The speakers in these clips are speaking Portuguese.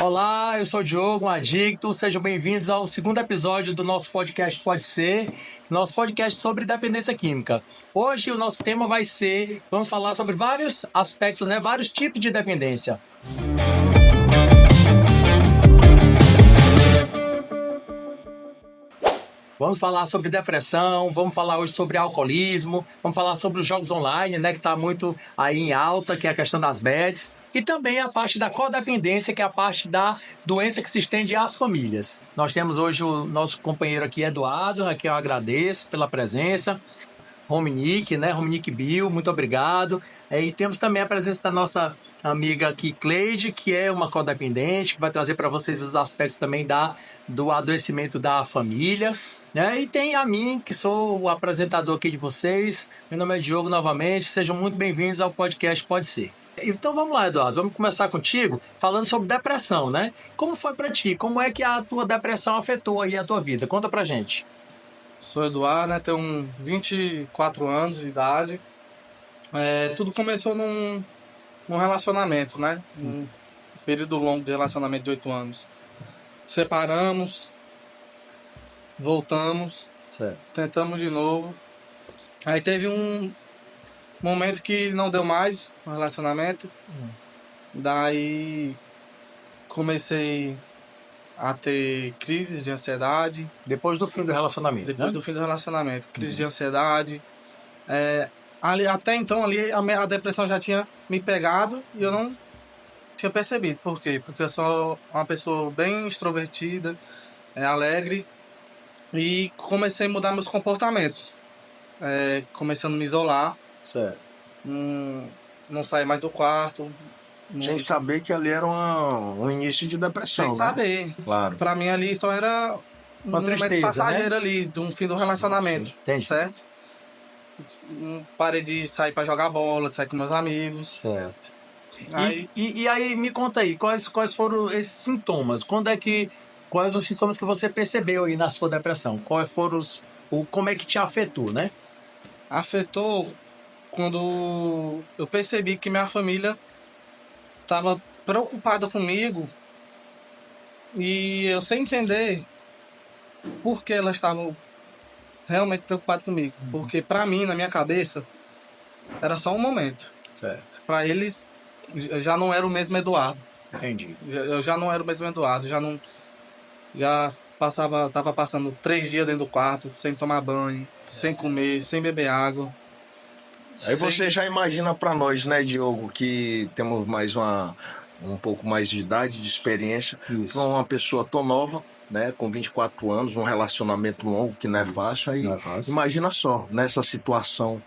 Olá, eu sou o Diogo, um adicto. Sejam bem-vindos ao segundo episódio do nosso podcast Pode Ser, nosso podcast sobre dependência química. Hoje o nosso tema vai ser, vamos falar sobre vários aspectos, vários tipos de dependência. Vamos falar sobre depressão, vamos falar hoje sobre alcoolismo, vamos falar sobre os jogos online, que está muito aí em alta, que é a questão das bets, e também a parte da codependência, que é a parte da doença que se estende às famílias. Nós temos hoje o nosso companheiro aqui, Eduardo, a quem eu agradeço pela presença, Rominique, Rominique Bill, muito obrigado. E temos também a presença da nossa amiga aqui, Cleide, que é uma codependente, que vai trazer para vocês os aspectos também do adoecimento da família. E tem a mim, que sou o apresentador aqui de vocês. Meu nome é Diogo novamente. Sejam muito bem-vindos ao podcast Pode Ser. Então vamos lá, Eduardo. Vamos começar contigo falando sobre depressão, Como foi para ti? Como é que a tua depressão afetou aí a tua vida? Conta pra gente. Sou Eduardo, tenho 24 anos de idade. Tudo começou num relacionamento, Um período longo de relacionamento de 8 anos. Separamos, voltamos, certo. Tentamos de novo. Aí teve um momento que não deu mais no relacionamento. Daí comecei a ter crises de ansiedade. Depois do fim do relacionamento. Depois do fim do relacionamento. Crise de ansiedade. Até então a depressão já tinha me pegado e eu não tinha percebido. Por quê? Porque eu sou uma pessoa bem extrovertida, alegre, e comecei a mudar meus comportamentos. Começando a me isolar. Certo. Não sair mais do quarto. Sem saber que ali era um início de depressão. Sem saber. Claro. Pra mim ali só era uma momento passageiro ali, de um fim do relacionamento. Entendi. Certo? Parei de sair pra jogar bola, de sair com meus amigos. Certo. Aí... E aí, me conta aí, quais foram esses sintomas? Quais os sintomas que você percebeu aí na sua depressão? Como é que te afetou, Afetou quando eu percebi que minha família estava preocupada comigo e eu sem entender por que elas estavam realmente preocupadas comigo. Porque pra mim, na minha cabeça, era só um momento. Certo. Pra eles, eu já não era o mesmo Eduardo. Entendi. Eu já não era o mesmo Eduardo. Tava passando 3 dias dentro do quarto, sem tomar banho, sem comer, sem beber água. Aí você já imagina pra nós, Diogo, que temos mais um pouco mais de idade, de experiência, para uma pessoa tão nova, com 24 anos, um relacionamento longo que não é fácil, aí imagina só, nessa situação,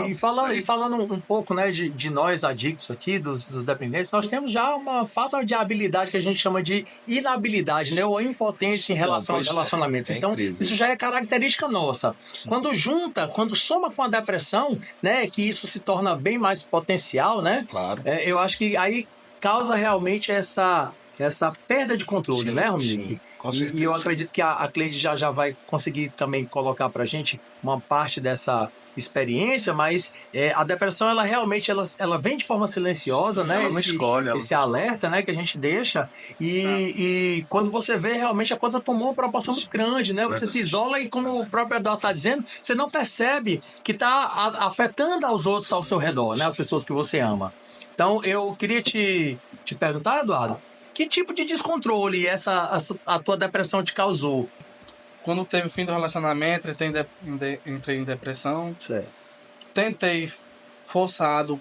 E falando um pouco, de nós adictos aqui, dos dependentes, nós temos já uma falta de habilidade que a gente chama de inabilidade, ou impotência em relação aos relacionamentos. Então, incrível. Isso já é característica nossa. Sim. Quando soma com a depressão, que isso se torna bem mais potencial, Claro. Eu acho que aí causa realmente essa perda de controle, sim, Rominique? Sim, e eu acredito que a Cleide já vai conseguir também colocar pra gente uma parte dessa experiência, mas a depressão, ela realmente ela vem de forma silenciosa, Ela não escolhe. Esse alerta, que a gente deixa, e quando você vê, realmente a coisa tomou uma proporção muito grande, Você se isola e, como o próprio Eduardo está dizendo, você não percebe que está afetando aos outros ao seu redor, as pessoas que você ama. Então, eu queria te perguntar, Eduardo, que tipo de descontrole a tua depressão te causou? Quando teve o fim do relacionamento, entrei em depressão. Certo. Tentei forçado,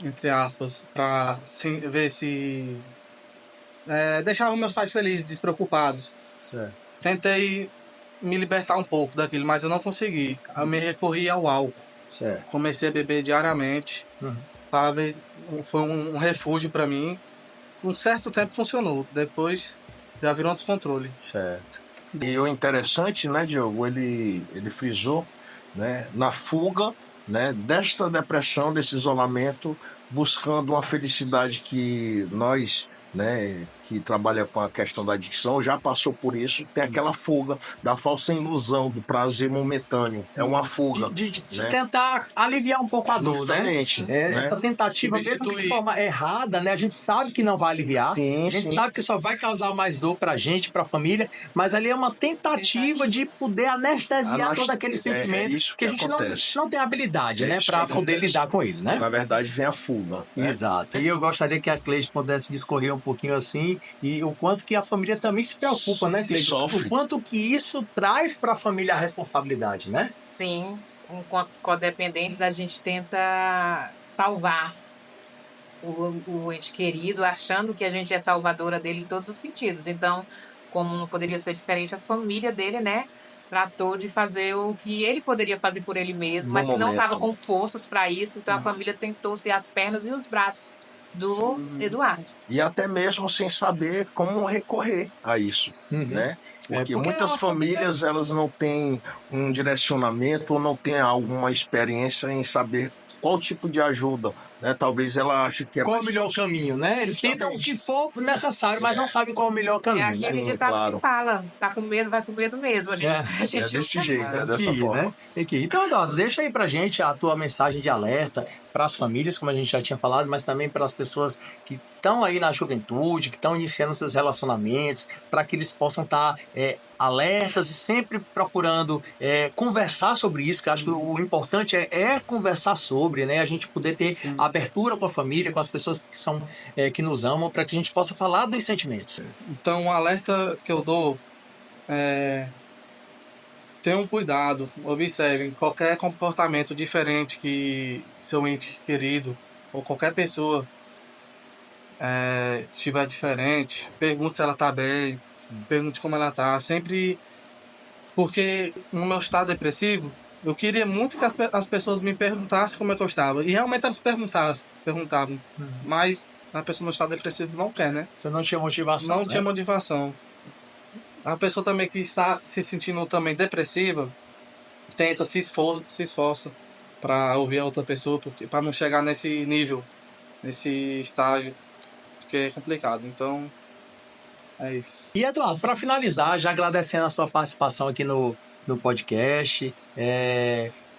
entre aspas, pra ver se deixava meus pais felizes, despreocupados. Certo. Tentei me libertar um pouco daquilo, mas eu não consegui. Eu me recorri ao álcool. Certo. Comecei a beber diariamente. Foi um refúgio para mim. Um certo tempo funcionou, depois já virou um descontrole. Certo. E o interessante, Diogo, ele frisou, na fuga, desta depressão, desse isolamento, buscando uma felicidade que nós né, que trabalha com a questão da adicção, já passou por isso, tem aquela fuga da falsa ilusão do prazer momentâneo. É uma fuga. De né? tentar aliviar um pouco a dor, Justamente, né? né? Essa tentativa, mesmo de forma errada, né? A gente sabe que não vai aliviar, Sim, a gente sim. sabe que só vai causar mais dor pra gente, pra família, mas ali é uma tentativa de poder anestesiar todo aquele sentimento isso que a gente não tem habilidade, né? Pra poder lidar com ele, né? Na verdade, vem a fuga. Né? Exato. E eu gostaria que a Cleide pudesse discorrer um pouquinho assim, e o quanto que a família também se preocupa, né, Cleide? Sofre. O quanto que isso traz para a família a responsabilidade, né? Sim, com codependentes a gente tenta salvar o ente querido, achando que a gente é salvadora dele em todos os sentidos. Então, como não poderia ser diferente, a família dele, né, tratou de fazer o que ele poderia fazer por ele mesmo, mas que não estava com forças para isso. Então, a família tentou ser as pernas e os braços do Eduardo. E até mesmo sem saber como recorrer a isso, né? Porque muitas famílias elas não têm um direcionamento ou não têm alguma experiência em saber qual tipo de ajuda, né? Talvez ela ache que é qual o melhor caminho, né? Eles tentam o que for necessário, mas não sabem qual é o melhor caminho. É aquele ditado que fala, tá com medo, vai com medo mesmo. A gente é desse jeito, é dessa forma. Né? Então, Eduardo, deixa aí pra gente a tua mensagem de alerta para as famílias, como a gente já tinha falado, mas também para as pessoas que estão aí na juventude, que estão iniciando seus relacionamentos, para que eles possam estar alertas e sempre procurando conversar sobre isso, que eu acho que o importante é conversar sobre, né? A gente poder ter abertura com a família, com as pessoas que são que nos amam, para que a gente possa falar dos sentimentos. Então, o alerta que eu dou é: tenham cuidado, observem qualquer comportamento diferente que seu ente querido ou qualquer pessoa estiver diferente, pergunte se ela está bem, pergunte como ela está, sempre, porque no meu estado depressivo, eu queria muito que as pessoas me perguntassem como é que eu estava, e realmente elas perguntavam, mas a pessoa no estado depressivo não quer, né? Você não tinha motivação, Não tinha motivação. A pessoa também que está se sentindo também depressiva, tenta, se esforça para ouvir a outra pessoa, para não chegar nesse nível, nesse estágio, porque é complicado. Então, é isso. E, Eduardo, para finalizar, já agradecendo a sua participação aqui no podcast,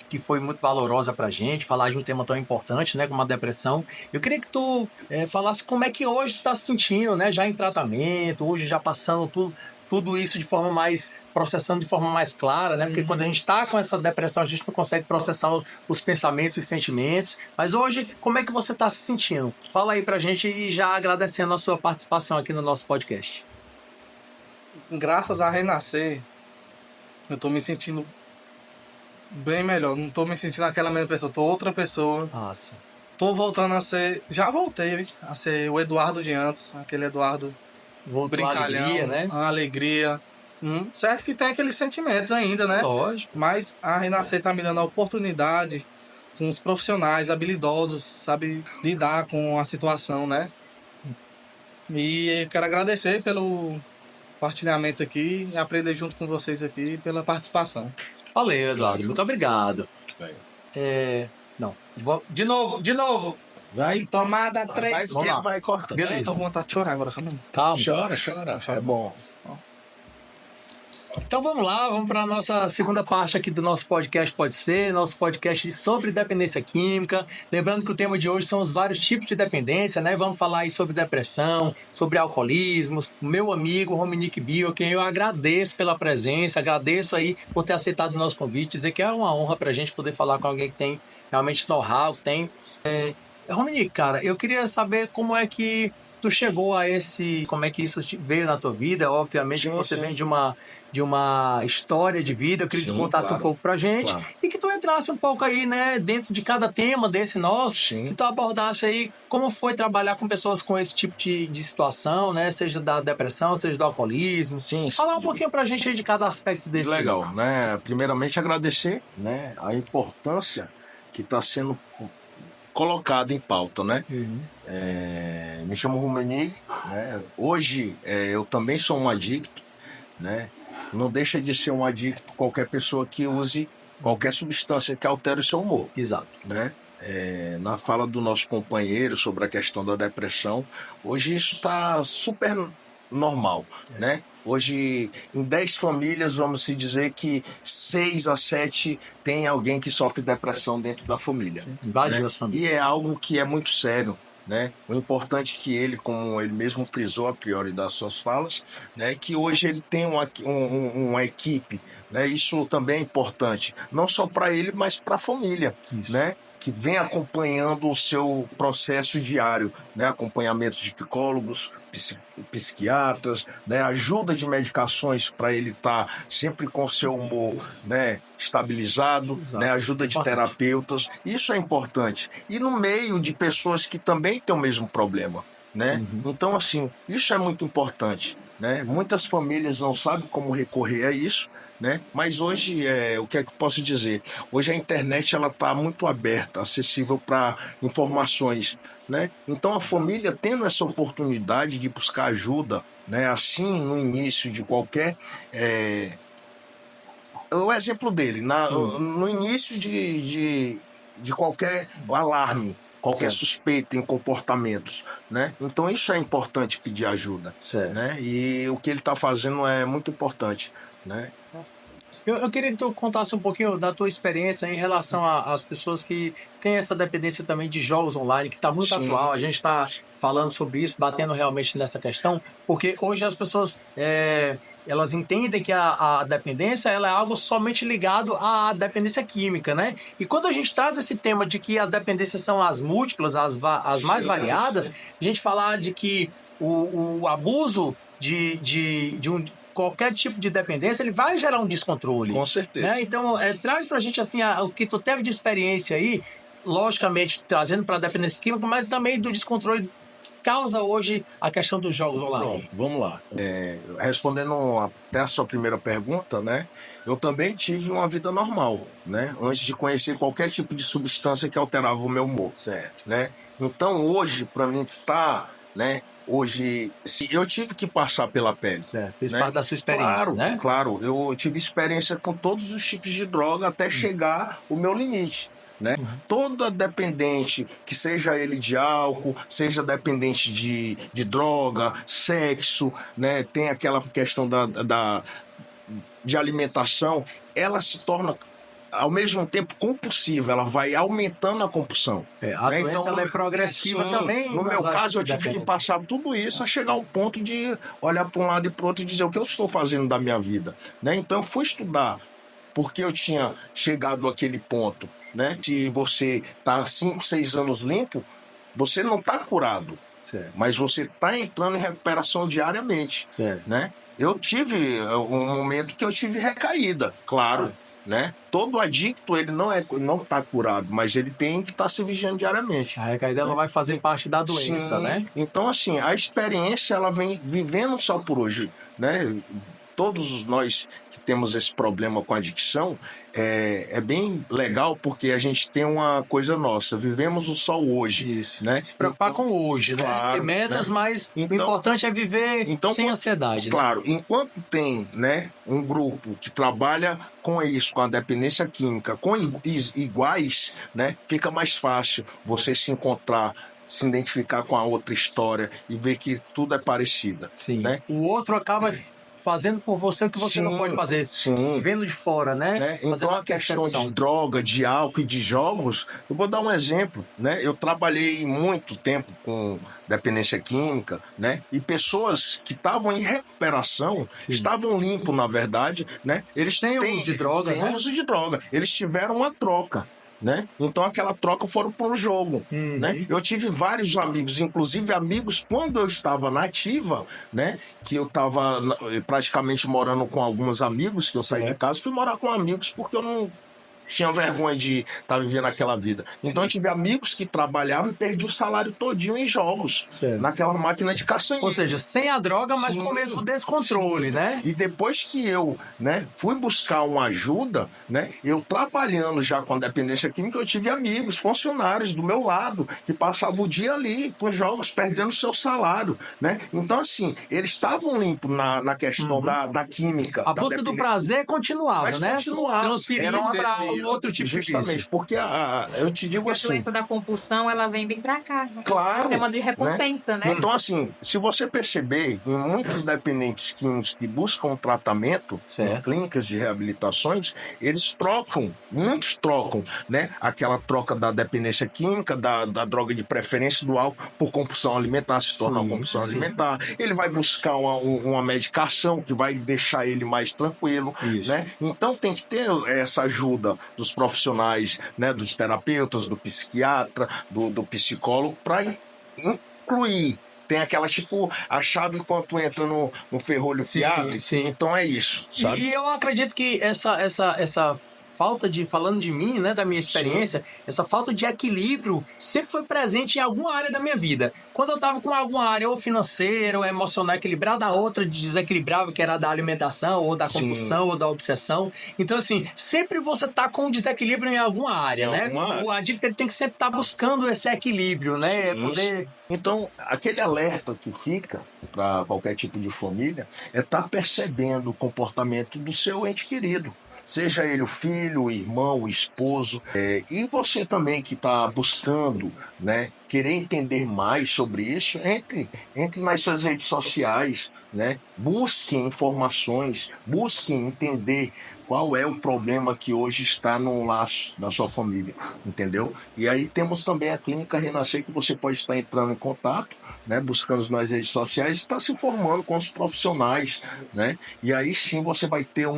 que foi muito valorosa pra gente, falar de um tema tão importante, né, como a depressão. Eu queria que tu falasse como é que hoje tu tá se sentindo, né, já em tratamento, hoje já passando tudo isso de forma mais, processando de forma mais clara, né? Porque quando a gente está com essa depressão, a gente não consegue processar os pensamentos, os sentimentos. Mas hoje, como é que você está se sentindo? Fala aí pra gente e já agradecendo a sua participação aqui no nosso podcast. Graças a Renascer, eu tô me sentindo bem melhor. Não tô me sentindo aquela mesma pessoa, tô outra pessoa. Nossa. Tô voltando a ser, já voltei a ser o Eduardo de antes, aquele Eduardo brincalhão, alegria, né? A alegria. Certo que tem aqueles sentimentos ainda, né? Lógico. Mas a Renascer tá me dando a oportunidade com os profissionais habilidosos, sabe lidar com a situação, né? E eu quero agradecer pelo partilhamento aqui e aprender junto com vocês aqui pela participação. Valeu, Eduardo. Muito obrigado. Não. De novo. Vai. Tomada 3. Vai corta. Beleza. Tô com vontade de chorar agora. Calma. Chora. É bom. Então vamos lá, vamos para a nossa segunda parte aqui do nosso podcast Pode Ser, nosso podcast sobre dependência química. Lembrando que o tema de hoje são os vários tipos de dependência, né? Vamos falar aí sobre depressão, sobre alcoolismo. O meu amigo Rominique Bio, quem eu agradeço pela presença, agradeço aí por ter aceitado o nosso convite, dizer que é uma honra para a gente poder falar com alguém que tem realmente know-how, que tem... Rominique, cara, eu queria saber como é que tu chegou a como é que isso veio na tua vida. Obviamente que você vem de uma história de vida. Eu queria que tu contasse um pouco pra gente e que tu entrasse um pouco aí, né, dentro de cada tema desse nosso, que tu abordasse aí como foi trabalhar com pessoas com esse tipo de situação, né, seja da depressão, seja do alcoolismo. Falar um pouquinho pra gente aí de cada aspecto desse. Legal, tema. né? Primeiramente agradecer, né, a importância que está sendo colocado em pauta, né? Me chamo Rominique, né? Hoje eu também sou um adicto, né? Não deixa de ser um adicto qualquer pessoa que use qualquer substância que altere o seu humor. Exato. Né? na fala do nosso companheiro sobre a questão da depressão, hoje isso está super normal, né? Hoje, em 10 famílias, vamos se dizer que 6 a 7 tem alguém que sofre depressão dentro da família. Várias famílias. E é algo que é muito sério, né? O importante é que ele, como ele mesmo frisou a priori das suas falas, né, que hoje ele tem uma equipe, né? Isso também é importante, não só para ele, mas para a família, né? Que vem acompanhando o seu processo diário, né? Acompanhamento de psicólogos, psiquiatras, né? Ajuda de medicações para ele estar sempre com o seu humor, né, estabilizado, né? Ajuda de terapeutas, isso é importante. E no meio de pessoas que também têm o mesmo problema, né? Então, assim, isso é muito importante, né? Muitas famílias não sabem como recorrer a isso, né? Mas hoje, o que é que eu posso dizer? Hoje a internet ela está muito aberta, acessível para informações, né? Então a família tendo essa oportunidade de buscar ajuda, né? Assim, no início de qualquer... O exemplo dele, no início de qualquer alarme, qualquer suspeita em comportamentos, né? Então isso é importante, pedir ajuda, né? E o que ele está fazendo é muito importante, né? Eu queria que tu contasse um pouquinho da tua experiência em relação às pessoas que têm essa dependência também de jogos online, que está muito atual. A gente está falando sobre isso, batendo realmente nessa questão, porque hoje as pessoas elas entendem que a dependência ela é algo somente ligado à dependência química, né? E quando a gente traz esse tema de que as dependências são as múltiplas, as mais variadas, a gente falar de que o abuso de qualquer tipo de dependência, ele vai gerar um descontrole. Com certeza. Né? Então, traz pra gente assim, o que tu teve de experiência aí, logicamente trazendo para a dependência química, mas também do descontrole que causa hoje a questão dos jogos online. Pronto, vamos lá. Respondendo até a sua primeira pergunta, né? Eu também tive uma vida normal, né? Antes de conhecer qualquer tipo de substância que alterava o meu humor. Certo. Né? Então, hoje, para mim né? Hoje, eu tive que passar pela pele. Certo, fez né? parte da sua experiência, claro, né? Claro, eu tive experiência com todos os tipos de droga até chegar o meu limite. Né? Toda dependente, que seja ele de álcool, seja dependente de droga, sexo, né? Tem aquela questão de alimentação, ela se torna ao mesmo tempo compulsiva, ela vai aumentando a compulsão. A doença então, ela é progressiva também. No meu caso, eu tive que passar tudo isso a chegar ao ponto de olhar para um lado e para o outro e dizer o que eu estou fazendo da minha vida. Né? Então eu fui estudar, porque eu tinha chegado àquele ponto. Né? Se você está 5, 6 anos limpo, você não está curado, mas você está entrando em recuperação diariamente. Né? Eu tive um momento que eu tive recaída, claro. Né? Todo adicto ele não está curado, mas ele tem que estar se vigiando diariamente. A recaída ela vai fazer parte da doença, Sim. Né? Então, assim, a experiência ela vem vivendo só por hoje, né? Todos nós que temos esse problema com adicção, é bem legal porque a gente tem uma coisa nossa, vivemos o só hoje. Isso. Né? Se preocupar com o hoje, né? Claro, tem metas, né? mas então, o importante é viver sem ansiedade. Claro, né? Enquanto tem, né, um grupo que trabalha com isso, com a dependência química, com iguais, né, fica mais fácil você se encontrar, se identificar com a outra história e ver que tudo é parecido. Sim. Né? O outro acaba fazendo por você o que você não pode fazer, vendo de fora, né? Então a questão de droga, de álcool e de jogos, eu vou dar um exemplo, né? Eu trabalhei muito tempo com dependência química, né? E pessoas que estavam em recuperação, estavam limpos, na verdade, né? Eles sem uso de droga, sem uso de droga. Eles tiveram uma troca. Né? Então aquela troca foram para o jogo. Né? Eu tive vários amigos, inclusive amigos quando eu estava na ativa, né? Que eu estava praticamente morando com alguns amigos, que eu saí de casa, fui morar com amigos porque eu não tinha vergonha de estar vivendo aquela vida. Então eu tive amigos que trabalhavam e perdi o salário todinho em jogos, naquela máquina de caçanha. Ou seja, sem a droga, mas com o mesmo descontrole, né? E depois que eu, né, fui buscar uma ajuda, né, eu trabalhando já com a dependência química, eu tive amigos, funcionários do meu lado, que passavam o dia ali com jogos, perdendo seu salário, né? Então, assim, eles estavam limpos na questão da química. A busca do prazer continuava, mas né? Continuava. Transferir Era uma outro tipo de justamente, vício. porque eu te digo A assim... doença da compulsão, ela vem bem pra cá. Né? Claro. Sistema de recompensa, né? Então, assim, se você perceber, em muitos dependentes químicos que buscam tratamento em clínicas de reabilitações, muitos trocam, né? Aquela troca da dependência química, da droga de preferência do álcool por compulsão alimentar, se tornar uma compulsão alimentar. Ele vai buscar uma medicação que vai deixar ele mais tranquilo, né? Então tem que ter essa ajuda dos profissionais, né? Dos terapeutas, do psiquiatra, do psicólogo, para incluir. Tem aquela, tipo, a chave enquanto entra no ferrolho que abre. Então é isso, sabe? E eu acredito que essa falta de, falando de mim, né, da minha experiência, essa falta de equilíbrio sempre foi presente em alguma área da minha vida. Quando eu tava com alguma área ou financeira ou emocional equilibrada, a outra desequilibrava, que era da alimentação ou da compulsão ou da obsessão. Então, assim, sempre você tá com um desequilíbrio em alguma área, né? O adicto ele tem que sempre estar buscando esse equilíbrio, né? Então, aquele alerta que fica para qualquer tipo de família é estar percebendo o comportamento do seu ente querido. Seja ele o filho, o irmão, o esposo. E você também que está buscando, né, querer entender mais sobre isso, entre nas suas redes sociais, né, busquem informações, busquem entender qual é o problema que hoje está no laço da sua família, entendeu? E aí temos também a Clínica Renascer, que você pode estar entrando em contato, né, buscando nas redes sociais, e estar se informando com os profissionais, né? E aí sim você vai ter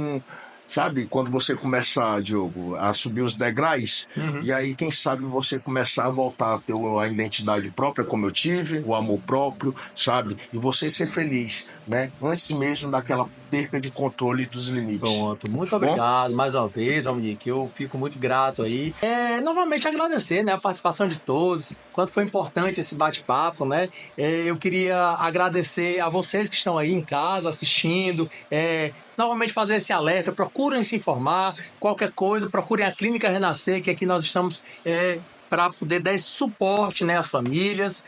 sabe, quando você começar, Diogo, a subir os degraus, e aí, quem sabe, você começar a voltar a ter a identidade própria, como eu tive, o amor próprio, sabe? E você ser feliz, né? Antes mesmo daquela perca de controle dos limites. Pronto, muito obrigado mais uma vez, Alminique, eu fico muito grato aí. Novamente agradecer, né, a participação de todos, quanto foi importante esse bate-papo, né? Eu queria agradecer a vocês que estão aí em casa assistindo, novamente fazer esse alerta, procurem se informar, qualquer coisa, procurem a Clínica Renascer, que aqui nós estamos para poder dar esse suporte, né, às famílias.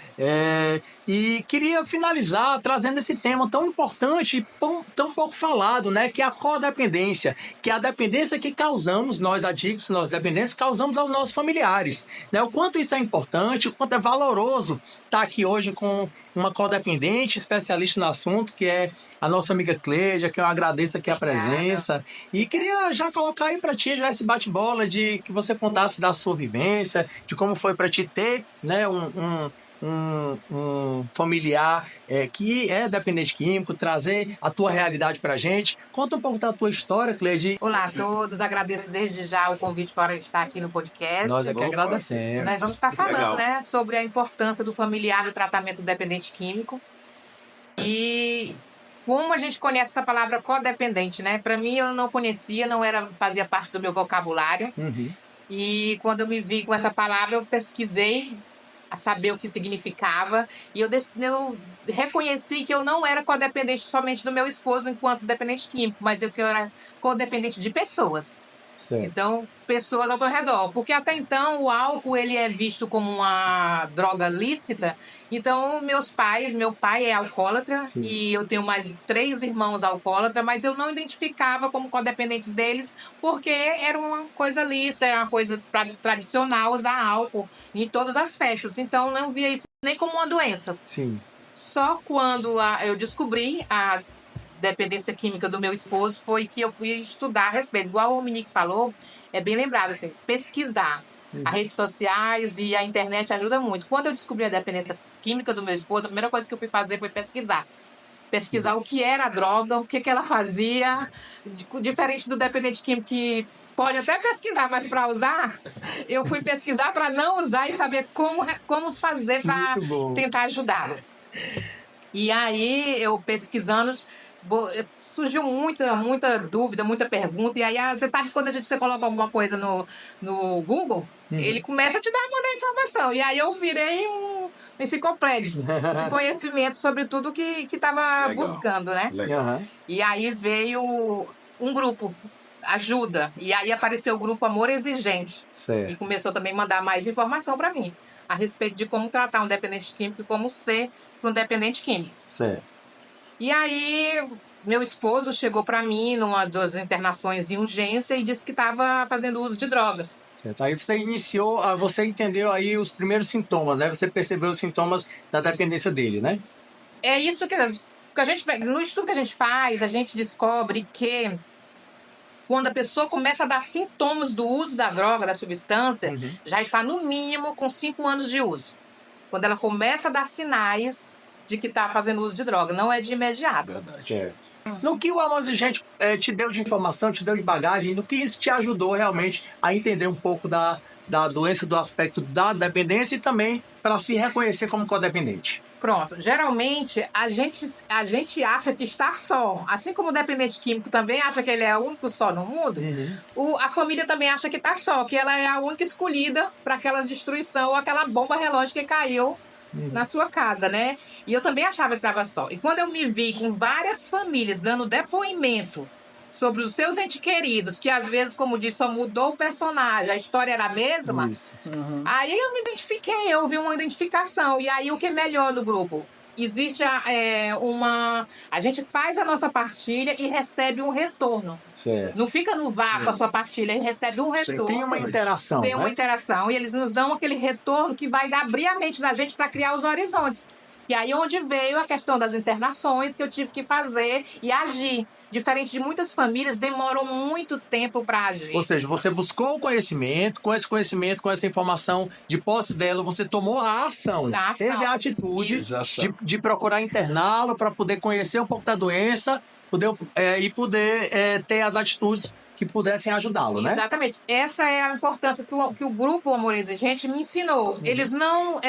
E queria finalizar trazendo esse tema tão importante e tão pouco falado, né, que é a codependência, que é a dependência que causamos, nós adictos, nós dependentes, causamos aos nossos familiares. Né? O quanto isso é importante, o quanto é valoroso estar aqui hoje com uma codependente especialista no assunto, que é a nossa amiga Clédia, que eu agradeço aqui a presença. E queria já colocar aí para ti já esse bate-bola de que você contasse da sua vivência, de como foi para ti ter, né, um familiar que é dependente químico, trazer a tua realidade pra gente. Conta um pouco da tua história, Cleide. Olá a todos, agradeço desde já o convite para estar aqui no podcast. Nós aqui agradecemos. Nós vamos estar falando, né, sobre a importância do familiar no tratamento do dependente químico. E como a gente conhece essa palavra codependente, né? Para mim eu não conhecia, fazia parte do meu vocabulário. E quando eu me vi com essa palavra, eu pesquisei a saber o que significava, e eu reconheci que eu não era codependente somente do meu esposo enquanto dependente químico, mas que eu era codependente de pessoas. Certo. Então, pessoas ao meu redor. Porque até então o álcool ele é visto como uma droga lícita. Então, meu pai é alcoólatra. Sim. E eu tenho mais 3 irmãos alcoólatras, mas eu não identificava como codependentes deles porque era uma coisa lícita, era uma coisa tradicional usar álcool em todas as festas. Então, não via isso nem como uma doença. Sim. Só quando eu descobri a dependência química do meu esposo foi que eu fui estudar a respeito. Igual o Minique falou, é bem lembrado, assim, pesquisar. As redes sociais e a internet ajuda muito. Quando eu descobri a dependência química do meu esposo, a primeira coisa que eu fui fazer foi pesquisar. Pesquisar o que era a droga, o que ela fazia, diferente do dependente químico que pode até pesquisar, mas para usar, eu fui pesquisar para não usar e saber como fazer para tentar ajudá-lo. E aí, eu pesquisando, surgiu muita dúvida, muita pergunta. E aí, você sabe que quando você coloca alguma coisa no Google, ele começa a te mandar informação. E aí, eu virei um enciclopédia de conhecimento sobre tudo que estava buscando, né? Legal. E aí, veio um grupo, ajuda. E aí, apareceu o grupo Amor Exigente. Certo. E começou também a mandar mais informação para mim a respeito de como tratar um dependente químico e como ser para um dependente químico. Certo. E aí meu esposo chegou para mim numa das internações em urgência e disse que estava fazendo uso de drogas. Certo. Aí você você entendeu aí os primeiros sintomas, né? Você percebeu os sintomas da dependência dele, né? É isso que a gente, no estudo que a gente faz, a gente descobre que quando a pessoa começa a dar sintomas do uso da droga, da substância, já está no mínimo com 5 anos de uso. Quando ela começa a dar sinais de que está fazendo uso de droga, não é de imediato. Verdade. Certo. No que o Amor Exigente te deu de informação, te deu de bagagem, no que isso te ajudou realmente a entender um pouco da doença, do aspecto da dependência e também para se reconhecer como codependente? Pronto. Geralmente, a gente acha que está só. Assim como o dependente químico também acha que ele é o único só no mundo, a família também acha que está só, que ela é a única escolhida para aquela destruição ou aquela bomba relógio que caiu na sua casa, né? E eu também achava que estava só. E quando eu me vi com várias famílias dando depoimento sobre os seus entes queridos, que às vezes, como disse, só mudou o personagem, a história era a mesma, aí eu me identifiquei, eu vi uma identificação. E aí o que é melhor no grupo? Existe a gente faz a nossa partilha e recebe um retorno. Certo. Não fica no vácuo a sua partilha, ele recebe um retorno. Tem uma interação. Tem uma né? interação e eles nos dão aquele retorno que vai abrir a mente da gente para criar os horizontes. E aí onde veio a questão das internações que eu tive que fazer e agir. Diferente de muitas famílias, demoram muito tempo para agir. Ou seja, você buscou o conhecimento, com esse conhecimento, com essa informação de posse dela, você tomou a ação. Teve a atitude de procurar interná-lo para poder conhecer um pouco da doença e poder ter as atitudes que pudessem ajudá-lo, né? Exatamente. Essa é a importância que o grupo Amor Exigente me ensinou. Eles não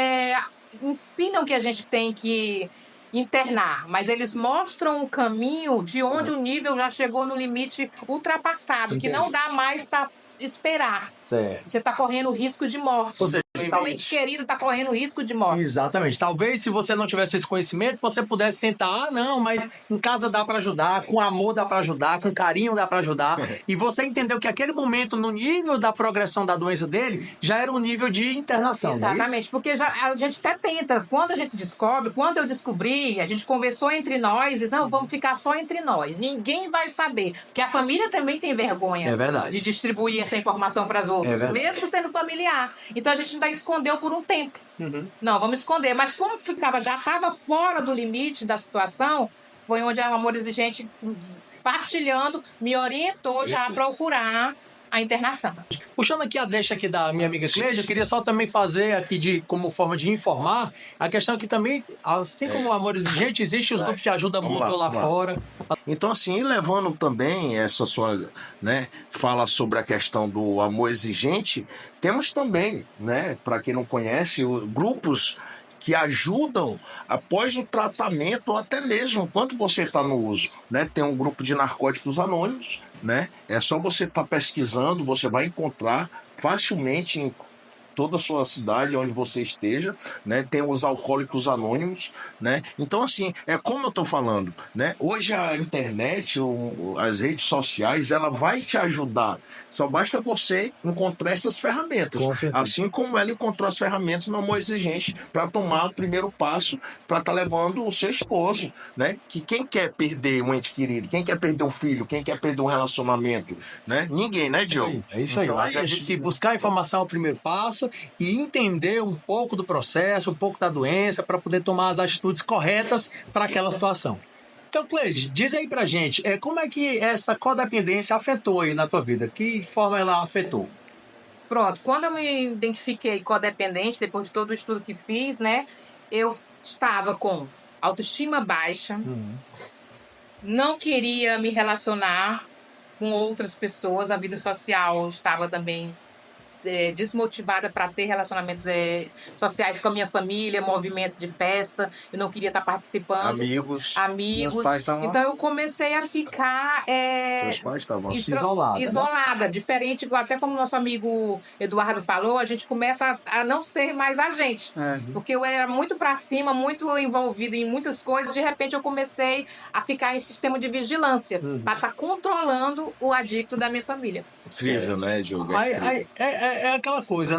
ensinam que a gente tem que internar, mas eles mostram o caminho de onde o nível já chegou no limite ultrapassado, que não dá mais para esperar. Certo. Você está correndo risco de morte. Ou seja, Seu ente querido está correndo risco de morte. Exatamente. Talvez se você não tivesse esse conhecimento, você pudesse tentar, não, mas em casa dá para ajudar, com amor dá para ajudar, com carinho dá para ajudar. E você entendeu que aquele momento, no nível da progressão da doença dele, já era um nível de internação. Exatamente, porque a gente até tenta, quando a gente descobre, quando eu descobri, a gente conversou entre nós e disse, não, vamos ficar só entre nós. Ninguém vai saber. Porque a família também tem vergonha de distribuir essa informação para as outras, mesmo sendo familiar. Então a gente ainda escondeu por um tempo. Não, vamos esconder. Mas como já estava fora do limite da situação, foi onde a Amor Exigente, partilhando, me orientou já a procurar a internação. Puxando aqui a deixa aqui da minha amiga Cleide, eu queria só também fazer aqui como forma de informar a questão que também, assim como o Amor Exigente, existe os grupos de ajuda mútua lá fora. Então, assim, levando também essa sua fala sobre a questão do amor exigente, temos também, para quem não conhece, grupos que ajudam após o tratamento ou até mesmo enquanto você está no uso. Tem um grupo de narcóticos anônimos, é só você estar pesquisando, você vai encontrar facilmente em toda a sua cidade, onde você esteja, tem os alcoólicos anônimos, então assim, é como eu estou falando, hoje a internet, as redes sociais, ela vai te ajudar, só basta você encontrar essas ferramentas, assim como ela encontrou as ferramentas no Amor Exigente para tomar o primeiro passo para estar levando o seu esposo, que quem quer perder um ente querido, quem quer perder um filho, quem quer perder um relacionamento, ninguém, Diogo? É isso aí, então, a gente tem que buscar informação é o primeiro passo e entender um pouco do processo, um pouco da doença, para poder tomar as atitudes corretas para aquela situação. Então, Cleide, diz aí pra gente, como é que essa codependência afetou aí na tua vida? Que forma ela afetou? Pronto, quando eu me identifiquei codependente, depois de todo o estudo que fiz, eu estava com autoestima baixa, não queria me relacionar com outras pessoas, a vida social estava também desmotivada para ter relacionamentos sociais com a minha família, movimento de festa, eu não queria estar participando. Amigos. Meus pais estavam então eu comecei a ficar Meus pais estavam isolada, diferente, até como nosso amigo Eduardo falou, a gente começa a não ser mais a gente, porque eu era muito para cima, muito envolvida em muitas coisas, de repente eu comecei a ficar em sistema de vigilância, para estar controlando o adicto da minha família. Incrível, Diogo? É aquela coisa,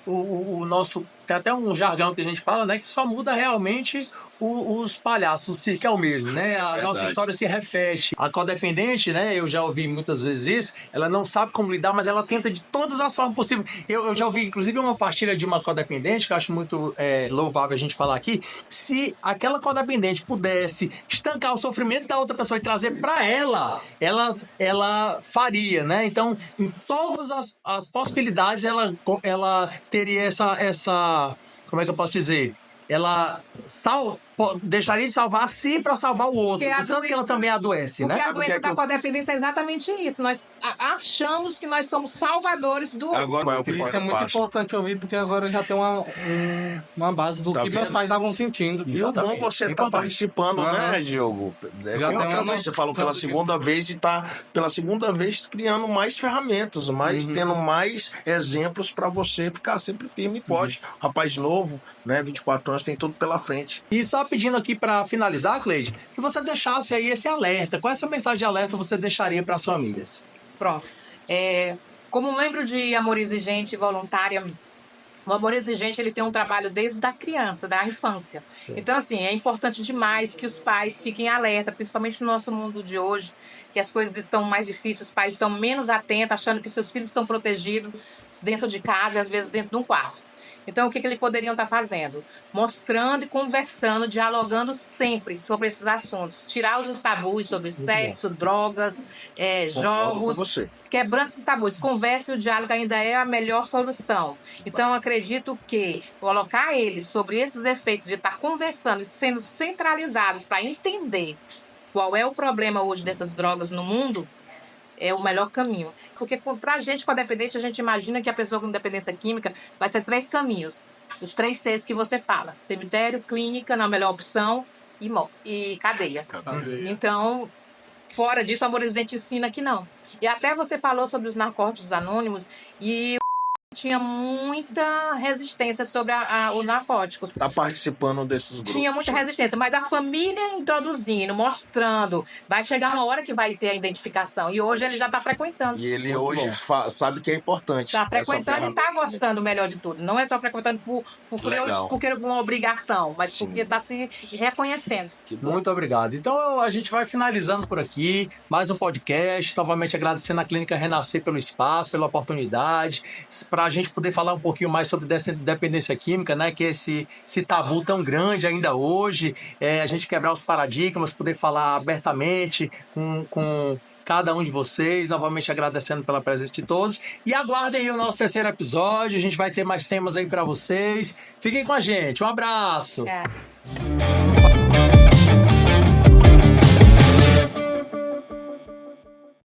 o nosso tem até um jargão que a gente fala, né? Que só muda realmente os palhaços, o circo é o mesmo, né? A nossa história se repete. A codependente, né? Eu já ouvi muitas vezes isso, ela não sabe como lidar, mas ela tenta de todas as formas possíveis. Eu já ouvi, inclusive, uma partilha de uma codependente, que eu acho muito louvável a gente falar aqui, se aquela codependente pudesse estancar o sofrimento da outra pessoa e trazer para ela faria, né? Então, em todas as possibilidades, ela teria essa como é que eu posso dizer? Ela deixaria de salvar si para salvar o outro. Tanto que ela também adoece, né? Porque a doença da codependência é exatamente isso. Nós achamos que nós somos salvadores do outro. Agora, Isso é muito importante ouvir, porque agora eu já tenho uma base do que meus pais estavam sentindo. E o bom você estar participando, né, Diogo? Você falou pela segunda vez e está pela segunda vez criando mais ferramentas, tendo mais exemplos para você ficar sempre firme e forte. Rapaz novo, né, 24 anos, tem tudo pela frente. E só pedindo aqui para finalizar, Cleide, que você deixasse aí esse alerta. Qual é essa mensagem de alerta você deixaria para as famílias? Pronto. Como membro de Amor Exigente voluntária, o Amor Exigente ele tem um trabalho desde a criança, da infância. Sim. Então, assim, é importante demais que os pais fiquem alerta, principalmente no nosso mundo de hoje, que as coisas estão mais difíceis, os pais estão menos atentos, achando que seus filhos estão protegidos dentro de casa e às vezes dentro de um quarto. Então, o que eles poderiam estar fazendo? Mostrando e conversando, dialogando sempre sobre esses assuntos. Tirar os tabus sobre sexo, drogas, jogos. Quebrando esses tabus. Conversa e o diálogo ainda é a melhor solução. Então, acredito que colocar eles sobre esses efeitos de estar conversando e sendo centralizados para entender qual é o problema hoje dessas drogas no mundo, é o melhor caminho. Porque pra gente, com a dependente, a gente imagina que a pessoa com dependência química vai ter 3 caminhos. Os 3 Cs que você fala. Cemitério, clínica, na melhor opção, e cadeia. Então, fora disso, a Amor Exigente ensina que não. E até você falou sobre os narcóticos anônimos e tinha muita resistência sobre os narcóticos. Está participando desses grupos. Tinha muita resistência, mas a família introduzindo, mostrando, vai chegar uma hora que vai ter a identificação. E hoje ele já está frequentando. E ele hoje sabe que é importante. Está frequentando e está gostando, melhor de tudo. Não é só frequentando porque é uma obrigação, mas porque está se reconhecendo. Muito obrigado. Então a gente vai finalizando por aqui. Mais um podcast. Novamente agradecendo a Clínica Renascer pelo espaço, pela oportunidade. Para a gente poder falar um pouquinho mais sobre dependência química, né? Que esse tabu tão grande ainda hoje, a gente quebrar os paradigmas, poder falar abertamente com cada um de vocês, novamente agradecendo pela presença de todos, e aguardem aí o nosso 3º episódio, a gente vai ter mais temas aí para vocês, fiquem com a gente, um abraço!